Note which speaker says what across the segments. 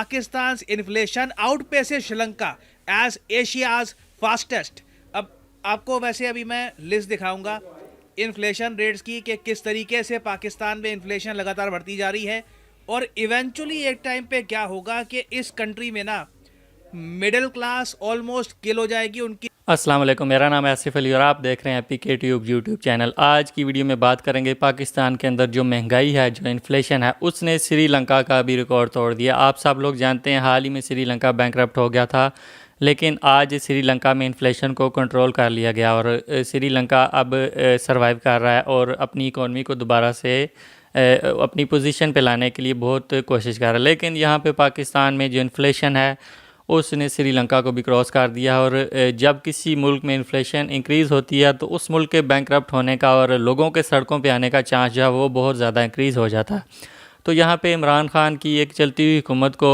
Speaker 1: Pakistan's inflation outpaces Sri Lanka as Asia's fastest। अब आपको वैसे अभी मैं लिस्ट दिखाऊंगा इन्फ्लेशन रेट्स की कि किस तरीके से पाकिस्तान में इन्फ्लेशन लगातार बढ़ती जा रही है और इवेंचुअली एक टाइम पे क्या होगा कि इस कंट्री में ना मिडिल क्लास ऑलमोस्ट किल हो जाएगी उनकी।
Speaker 2: अस्सलाम वालेकुम, मेरा नाम है आसिफ अली और आप देख रहे हैं पीके ट्यूब यूट्यूब चैनल। आज की वीडियो में बात करेंगे पाकिस्तान के अंदर जो महंगाई है, जो इन्फ्लेशन है, उसने श्रीलंका का भी रिकॉर्ड तोड़ दिया। आप सब लोग जानते हैं हाल ही में श्रीलंका बैंकरप्ट हो गया था, लेकिन आज श्रीलंका में इन्फ्लेशन को कंट्रोल कर लिया गया और श्रीलंका अब सर्वाइव कर रहा है और अपनी इकॉनमी को दोबारा से अपनी पोजीशन पे लाने के लिए बहुत कोशिश कर रहा है। लेकिन यहाँ पे पाकिस्तान में जो इन्फ्लेशन है उसने श्रीलंका को भी क्रॉस कर दिया और जब किसी मुल्क में इन्फ्लेशन इंक्रीज़ होती है तो उस मुल्क के बैंकरप्ट होने का और लोगों के सड़कों पे आने का चांस जो है वो बहुत ज़्यादा इंक्रीज़ हो जाता है। तो यहाँ पे इमरान खान की एक चलती हुई हुकूमत को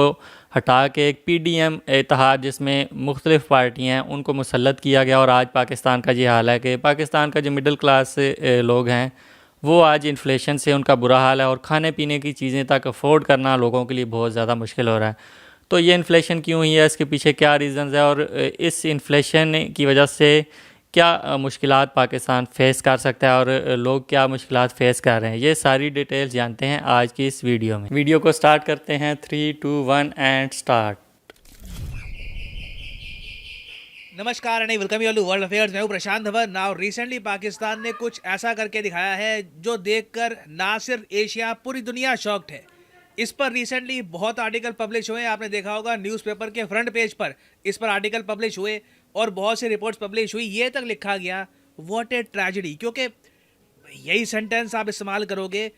Speaker 2: हटा के एक PDM इत्तेहाद जिसमें मुख्तलिफ़ पार्टियाँ हैं उनको मुसल्लत किया गया और आज पाकिस्तान का ये हाल है कि पाकिस्तान का जो मिडिल क्लास लोग हैं वो आज इन्फ्लेशन से उनका बुरा हाल है और खाने पीने की चीज़ें तक अफोर्ड करना लोगों के लिए बहुत ज़्यादा मुश्किल हो रहा है। तो ये इन्फ्लेशन क्यों हुई है, इसके पीछे क्या रीज़न्स है और इस इन्फ्लेशन की वजह से क्या मुश्किलात पाकिस्तान फ़ेस कर सकता है और लोग क्या मुश्किलात फ़ेस कर रहे हैं, ये सारी डिटेल्स जानते हैं आज की इस वीडियो में। वीडियो को स्टार्ट करते हैं 3, 2, 1 एंड स्टार्ट।
Speaker 1: नमस्कार and welcome you to world affairs. मैं हूं प्रशांत धवन। नाउ रिसेंटली पाकिस्तान ने कुछ ऐसा करके दिखाया है जो देखकर ना सिर्फ एशिया पूरी दुनिया शॉक्ड है। इस पर रिसेंटली बहुत आर्टिकल पब्लिश हुए, आपने देखा होगा न्यूज़पेपर के फ्रंट पेज पर इस पर आर्टिकल पब्लिश हुए और बहुत से रिपोर्ट्स पब्लिश हुई। ये तक लिखा गया व्हाट ए ट्रेजेडी, क्योंकि यही सेंटेंस आप इस्तेमाल करोगे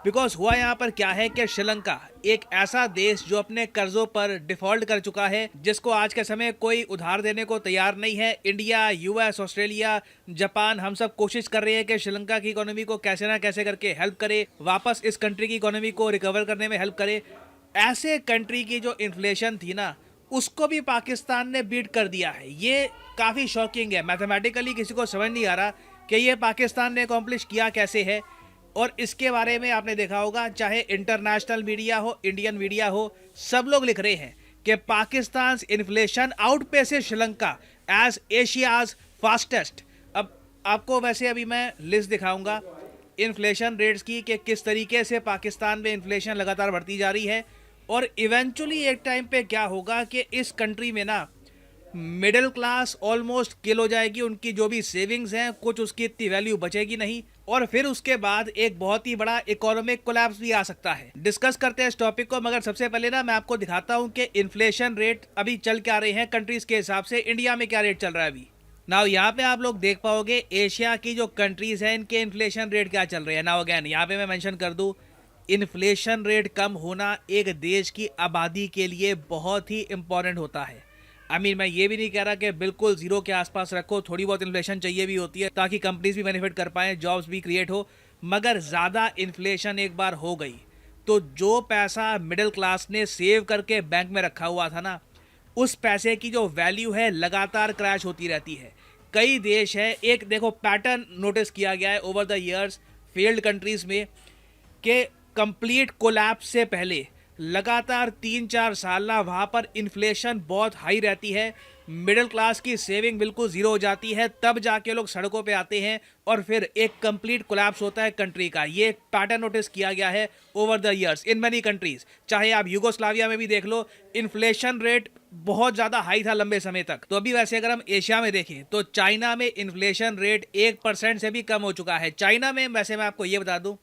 Speaker 1: बिकॉज हुआ यहाँ पर क्या है कि श्रीलंका एक ऐसा देश जो अपने कर्जों पर डिफॉल्ट कर चुका है, जिसको आज के समय कोई उधार देने को तैयार नहीं है। इंडिया, US, ऑस्ट्रेलिया, जापान, हम सब कोशिश कर रहे हैं कि श्रीलंका की इकोनॉमी को कैसे ना कैसे करके हेल्प करे, वापस इस कंट्री की इकोनॉमी को रिकवर करने में हेल्प करे। ऐसे कंट्री की जो इन्फ्लेशन थी ना, उसको भी पाकिस्तान ने बीट कर दिया है। ये काफ़ी शॉकिंग है। मैथमेटिकली किसी को समझ नहीं आ रहा कि ये पाकिस्तान ने अकॉम्प्लिश किया कैसे है। और इसके बारे में आपने देखा होगा, चाहे इंटरनेशनल मीडिया हो, इंडियन मीडिया हो, सब लोग लिख रहे हैं कि Pakistan inflation outpaces Sri Lanka as Asia's fastest. अब आपको वैसे अभी मैं लिस्ट दिखाऊंगा इन्फ्लेशन रेट्स की कि किस तरीके से पाकिस्तान में इन्फ्लेशन लगातार बढ़ती जा रही है और इवेंचुअली एक टाइम पे क्या होगा कि इस कंट्री में ना मिडिल क्लास ऑलमोस्ट किल हो जाएगी। उनकी जो भी सेविंग्स हैं कुछ उसकी इतनी वैल्यू बचेगी नहीं और फिर उसके बाद एक बहुत ही बड़ा इकोनॉमिक कोलैप्स भी आ सकता है। डिस्कस करते हैं इस टॉपिक को, मगर सबसे पहले ना मैं आपको दिखाता हूं कि इन्फ्लेशन रेट अभी चल क्या रहे हैं कंट्रीज के हिसाब से। इंडिया में क्या रेट चल रहा है अभी। नाउ यहाँ पे आप लोग देख पाओगे एशिया की जो कंट्रीज हैं इनके इन्फ्लेशन रेट क्या चल रहे हैं। नाउ अगैन यहाँ पे मैं मेंशन कर दूं, इन्फ्लेशन रेट कम होना एक देश की आबादी के लिए बहुत ही इंपॉर्टेंट होता है। मैं ये भी नहीं कह रहा कि बिल्कुल जीरो के आसपास रखो, थोड़ी बहुत इन्फ्लेशन चाहिए भी होती है ताकि कंपनीज भी बेनिफिट कर पाएँ, जॉब्स भी क्रिएट हो। मगर ज़्यादा इन्फ्लेशन एक बार हो गई तो जो पैसा मिडिल क्लास ने सेव करके बैंक में रखा हुआ था ना, उस पैसे की जो वैल्यू है लगातार क्रैश होती रहती है। कई देश है, एक देखो पैटर्न नोटिस किया गया है over the years failed countries में कि कंप्लीट कोलैप्स से पहले लगातार 3-4 साल ना वहाँ पर इन्फ्लेशन बहुत हाई रहती है, मिडिल क्लास की सेविंग बिल्कुल ज़ीरो हो जाती है, तब जाके लोग सड़कों पे आते हैं और फिर एक कंप्लीट कोलैप्स होता है कंट्री का। ये पैटर्न नोटिस किया गया है over the years in many countries. चाहे आप यूगोस्लाविया में भी देख लो, इन्फ्लेशन रेट बहुत ज़्यादा हाई था लंबे समय तक। तो अभी वैसे अगर हम एशिया में देखें तो चाइना में इन्फ्लेशन रेट 1% से भी कम हो चुका है। चाइना में वैसे मैं आपको ये बता दूँ,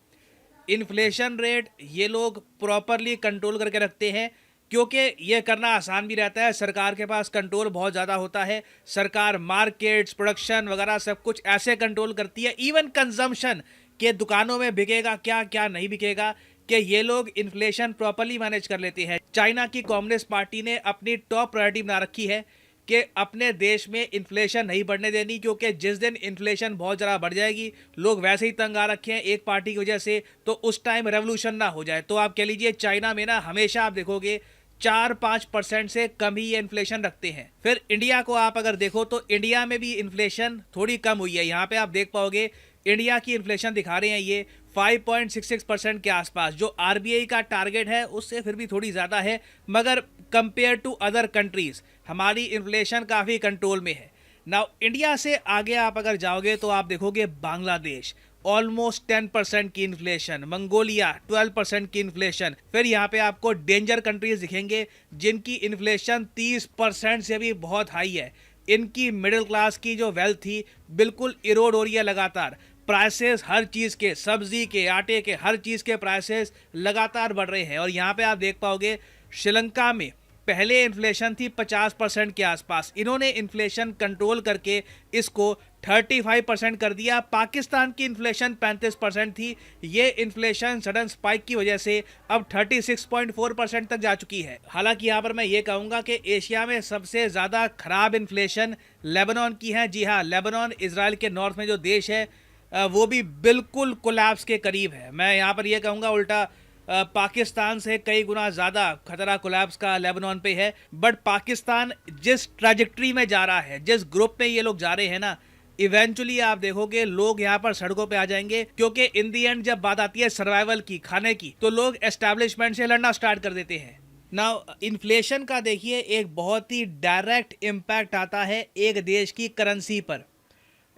Speaker 1: इन्फ्लेशन रेट ये लोग प्रॉपरली कंट्रोल करके रखते हैं क्योंकि ये करना आसान भी रहता है। सरकार के पास कंट्रोल बहुत ज़्यादा होता है, सरकार मार्केट्स, प्रोडक्शन वगैरह सब कुछ ऐसे कंट्रोल करती है, इवन कंजम्पशन के दुकानों में बिकेगा क्या क्या नहीं बिकेगा, कि ये लोग इन्फ्लेशन प्रॉपरली मैनेज कर लेते हैं। चाइना की कम्युनिस्ट पार्टी ने अपनी टॉप प्रायोरिटी बना रखी है कि अपने देश में इन्फ्लेशन नहीं बढ़ने देनी, क्योंकि जिस दिन इन्फ्लेशन बहुत ज़्यादा बढ़ जाएगी, लोग वैसे ही तंग आ रखे हैं एक पार्टी की वजह से, तो उस टाइम रेवोल्यूशन ना हो जाए। तो आप कह लीजिए चाइना में ना हमेशा आप देखोगे 4-5% से कम ही ये इन्फ्लेशन रखते हैं। फिर इंडिया को आप अगर देखो तो इंडिया में भी इन्फ्लेशन थोड़ी कम हुई है। यहाँ पे आप देख पाओगे इंडिया की इन्फ्लेशन दिखा रहे हैं ये 5.66% के आसपास। जो आरबीआई का टारगेट है उससे फिर भी थोड़ी ज़्यादा है, मगर कंपेयर टू अदर कंट्रीज़ हमारी इन्फ्लेशन काफ़ी कंट्रोल में है। नाउ इंडिया से आगे आप अगर जाओगे तो आप देखोगे बांग्लादेश ऑलमोस्ट 10% की इन्फ्लेशन, मंगोलिया 12% की इन्फ्लेशन। फिर यहाँ पे आपको डेंजर कंट्रीज दिखेंगे जिनकी इन्फ्लेशन 30% से भी बहुत हाई है। इनकी मिडिल क्लास की जो वेल्थ थी बिल्कुल इरोड हो रही है लगातार। प्राइसेस हर चीज़ के, सब्जी के, आटे के, हर चीज़ के प्राइसेस लगातार बढ़ रहे हैं। और यहाँ पे आप देख पाओगे श्रीलंका में पहले इन्फ्लेशन थी 50% के आसपास, इन्होंने इन्फ्लेशन कंट्रोल करके इसको 35% कर दिया। पाकिस्तान की इन्फ्लेशन 35% थी, ये इन्फ्लेशन सडन स्पाइक की वजह से अब 36.4% तक जा चुकी है। हालांकि यहाँ पर मैं ये कहूँगा कि एशिया में सबसे ज़्यादा खराब इन्फ्लेशन लेबनान की है। जी हाँ, लेबनान इजराइल के नॉर्थ में जो देश है वो भी बिल्कुल कोलैप्स के करीब है। मैं यहाँ पर यह कहूँगा उल्टा पाकिस्तान से कई गुना ज़्यादा खतरा कोलैप्स का लेबनान पे है। बट पाकिस्तान जिस ट्रैजेक्टरी में जा रहा है, जिस ग्रुप में ये लोग जा रहे हैं ना, इवेंचुअली आप देखोगे लोग यहाँ पर सड़कों पे आ जाएंगे, क्योंकि इन दी एंड जब बात आती है सर्वाइवल की, खाने की, तो लोग एस्टैब्लिशमेंट से लड़ना स्टार्ट कर देते हैं। नाउ इन्फ्लेशन का देखिए एक बहुत ही डायरेक्ट इम्पैक्ट आता है एक देश की करेंसी पर।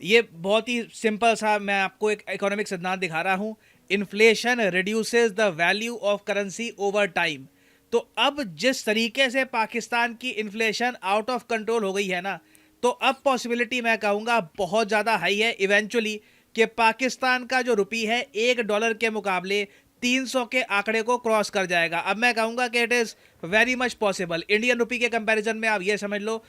Speaker 1: ये बहुत ही सिंपल सा मैं आपको एक इकोनॉमिक सिद्धांत दिखा रहा हूँ। Inflation reduces the value of currency over time. तो अब जिस तरीके से पाकिस्तान की इन्फ्लेशन आउट ऑफ कंट्रोल हो गई है ना, तो अब पॉसिबिलिटी मैं कहूँगा बहुत ज़्यादा हाई है इवेंचुअली कि पाकिस्तान का जो रुपी है $1 के मुकाबले 300 के आंकड़े को क्रॉस कर जाएगा। अब मैं कहूँगा कि it is very much possible. Indian rupee के कंपैरिजन में आप ये समझ लो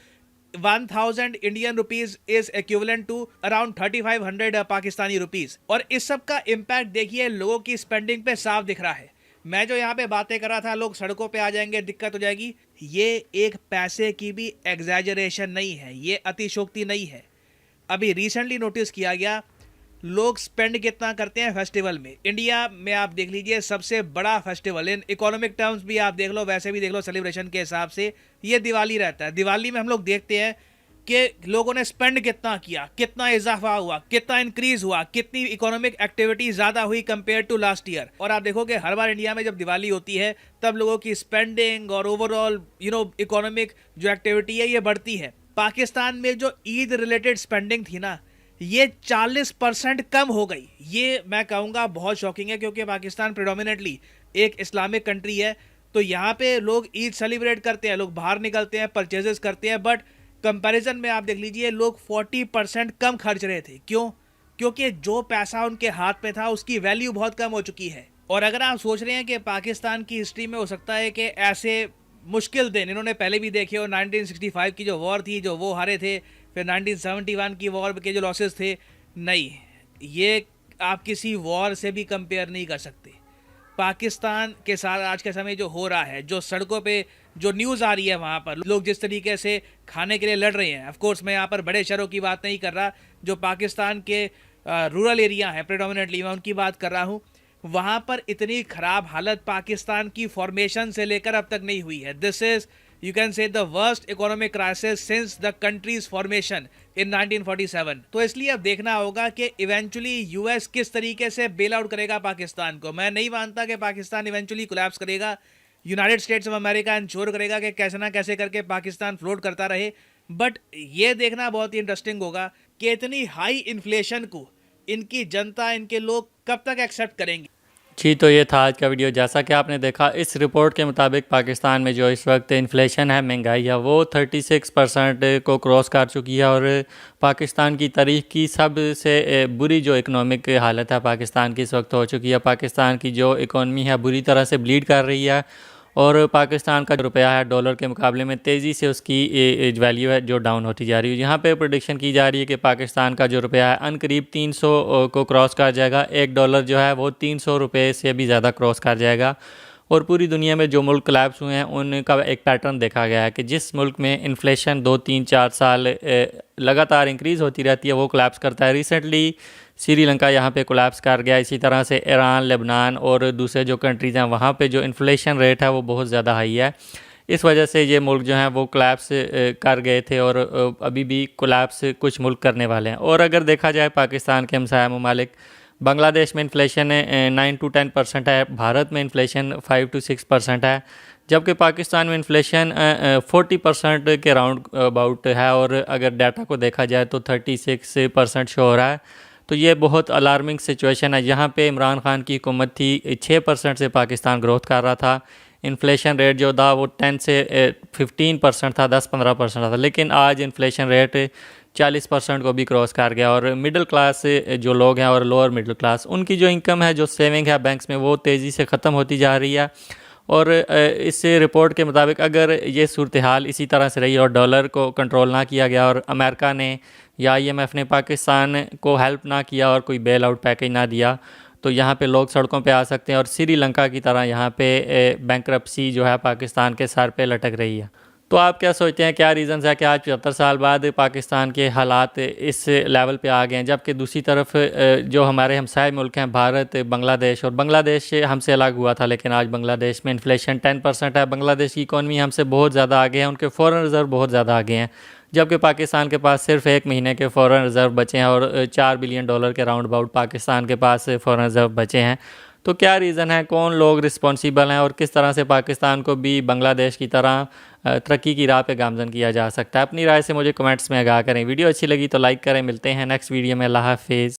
Speaker 1: 1000 Indian rupees is equivalent to around 3500 Pakistani rupees. और इस सब का इम्पैक्ट देखिए लोगों की स्पेंडिंग पे साफ दिख रहा है। मैं जो यहाँ पे बातें कर रहा था लोग सड़कों पे आ जाएंगे, दिक्कत हो जाएगी, ये एक पैसे की भी एग्जैजरेशन नहीं है, ये अतिशोक्ति नहीं है। अभी रिसेंटली नोटिस किया गया लोग स्पेंड कितना करते हैं फेस्टिवल में। इंडिया में आप देख लीजिए सबसे बड़ा फेस्टिवल इन इकोनॉमिक टर्म्स भी आप देख लो, वैसे भी देख लो, सेलिब्रेशन के हिसाब से ये दिवाली रहता है। दिवाली में हम लोग देखते हैं कि लोगों ने स्पेंड कितना किया, कितना इजाफा हुआ, कितना इंक्रीज हुआ, कितनी इकोनॉमिक एक्टिविटी ज़्यादा हुई कंपेयर टू लास्ट ईयर। और आप देखोगे हर बार इंडिया में जब दिवाली होती है तब लोगों की स्पेंडिंग और ओवरऑल इकोनॉमिक जो एक्टिविटी है ये बढ़ती है। पाकिस्तान में जो ईद रिलेटेड स्पेंडिंग थी ना, ये 40% कम हो गई। ये मैं कहूँगा बहुत शॉकिंग है, क्योंकि पाकिस्तान प्रेडोमिनेटली एक इस्लामिक कंट्री है। तो यहाँ पे लोग ईद सेलिब्रेट करते हैं, लोग बाहर निकलते हैं, परचेजेस करते हैं, बट कंपैरिजन में आप देख लीजिए लोग 40% कम खर्च रहे थे। क्यों? क्योंकि जो पैसा उनके हाथ में था उसकी वैल्यू बहुत कम हो चुकी है। और अगर आप सोच रहे हैं कि पाकिस्तान की हिस्ट्री में हो सकता है कि ऐसे मुश्किल दिन इन्होंने पहले भी देखे हो, 1965 की जो वॉर थी जो वो हारे थे, फिर 1971 की वॉर के जो लॉसेस थे, नहीं, ये आप किसी वॉर से भी कंपेयर नहीं कर सकते। पाकिस्तान के साथ आज के समय जो हो रहा है, जो सड़कों पे जो न्यूज़ आ रही है, वहाँ पर लोग जिस तरीके से खाने के लिए लड़ रहे हैं, ऑफ कोर्स मैं यहाँ पर बड़े शहरों की बात नहीं कर रहा, जो पाकिस्तान के रूरल एरिया है प्रेडोमिनेटली मैं उनकी बात कर रहा हूँ। वहाँ पर इतनी ख़राब हालत पाकिस्तान की फॉर्मेशन से लेकर अब तक नहीं हुई है। This is you can say the worst economic crisis since the country's formation in 1947। तो इसलिए अब देखना होगा कि इवेंचुअली यूएस किस तरीके से बेल आउट करेगा पाकिस्तान को। मैं नहीं मानता कि पाकिस्तान इवेंचुअली कोलैप्स करेगा। United states of America ensure करेगा कि कैसे ना कैसे करके पाकिस्तान फ्लोट करता रहे। बट ये देखना बहुत ही इंटरेस्टिंग होगा कि इतनी हाई इन्फ्लेशन को इनकी जनता, इनके लोग कब तक एक्सेप्ट करेंगे।
Speaker 2: जी, तो ये था आज का वीडियो। जैसा कि आपने देखा इस रिपोर्ट के मुताबिक पाकिस्तान में जो इस वक्त इन्फ्लेशन है, महंगाई है, वो 36% को क्रॉस कर चुकी है। और पाकिस्तान की तारीख की सबसे बुरी जो इकोनॉमिक हालत है पाकिस्तान की इस वक्त हो चुकी है। पाकिस्तान की जो इकोनॉमी है बुरी तरह से ब्लीड कर रही है। और पाकिस्तान का जो रुपया है डॉलर के मुकाबले में तेज़ी से उसकी वैल्यू है जो डाउन होती जा रही है। यहाँ पे प्रेडिक्शन की जा रही है कि पाकिस्तान का जो रुपया है अनकरीब 300 को क्रॉस कर जाएगा। $1 जो है वो 300 रुपये से भी ज़्यादा क्रॉस कर जाएगा। और पूरी दुनिया में जो मुल्क कोलैप्स हुए हैं उनका एक पैटर्न देखा गया है कि जिस मुल्क में इन्फ्लेशन 2-3-4 साल लगातार इंक्रीज़ होती रहती है वो कोलैप्स करता है। रिसेंटली श्रीलंका यहाँ पे कोलैप्स कर गया। इसी तरह से ईरान, लेबनान और दूसरे जो कंट्रीज़ हैं वहाँ पे जो इन्फ्लेशन रेट है वो बहुत ज़्यादा हाई है। इस वजह से ये मुल्क जो हैं वो कोलैप्स कर गए थे और अभी भी कोलैप्स कुछ मुल्क करने वाले हैं। और अगर देखा जाए पाकिस्तान के हमसाया ममालिक बांग्लादेश में इन्फ्लेशन 9 to 10% है, भारत में इन्फ्लेशन 5 to 6% है, जबकि पाकिस्तान में इन्फ्लेशन 40% के राउंड अबाउट है और अगर डाटा को देखा जाए तो 36% शो हो रहा है। तो ये बहुत अलार्मिंग सिचुएशन है। यहाँ पे इमरान खान की हुकूमत थी, 6% से पाकिस्तान ग्रोथ कर रहा था, इन्फ्लेशन रेट जो था वो 10 से 15% था, 10-15% था, लेकिन आज इन्फ्लेशन रेट 40% को भी क्रॉस कर गया। और मिडिल क्लास जो लोग हैं और लोअर मिडिल क्लास, उनकी जो इनकम है, जो सेविंग है बैंक्स में, वो तेज़ी से ख़त्म होती जा रही है। और इस रिपोर्ट के मुताबिक अगर ये सूरत हाल इसी तरह से रही और डॉलर को कंट्रोल ना किया गया और अमेरिका ने या IMF ने पाकिस्तान को हेल्प ना किया और कोई बेल आउट पैकेज ना दिया, तो यहाँ पे लोग सड़कों पे आ सकते हैं और श्रीलंका की तरह यहाँ पे बैंकरप्सी जो है पाकिस्तान के सर पे लटक रही है। तो आप क्या सोचते हैं, क्या रीज़न्स है कि आज 75 साल बाद पाकिस्तान के हालात इस लेवल पे आ गए हैं, जबकि दूसरी तरफ जो हमारे हमसाय मुल्क हैं, भारत, बांग्लादेश, और बांग्लादेश हमसे अलग हुआ था, लेकिन आज बांग्लादेश में इन्फ्लेशन 10% है। बांग्लादेश की इकॉनमी हमसे बहुत ज़्यादा आगे है, उनके फ़ॉरेन रिज़र्व बहुत ज़्यादा आगे हैं, जबकि पाकिस्तान के पास सिर्फ 1 महीने के फ़ॉरेन रिज़र्व बचे हैं और $4 बिलियन के राउंड अबाउट पाकिस्तान के पास फ़ॉरेन रिज़र्व बचे हैं। तो क्या रीज़न है, कौन लोग रिस्पॉन्सिबल हैं और किस तरह से पाकिस्तान को भी बांग्लादेश की तरह तरक्की की राह पे गामज़न किया जा सकता है? अपनी राय से मुझे कमेंट्स में आगाह करें। वीडियो अच्छी लगी तो लाइक करें। मिलते हैं नेक्स्ट वीडियो में। अल्लाह हाफिज़।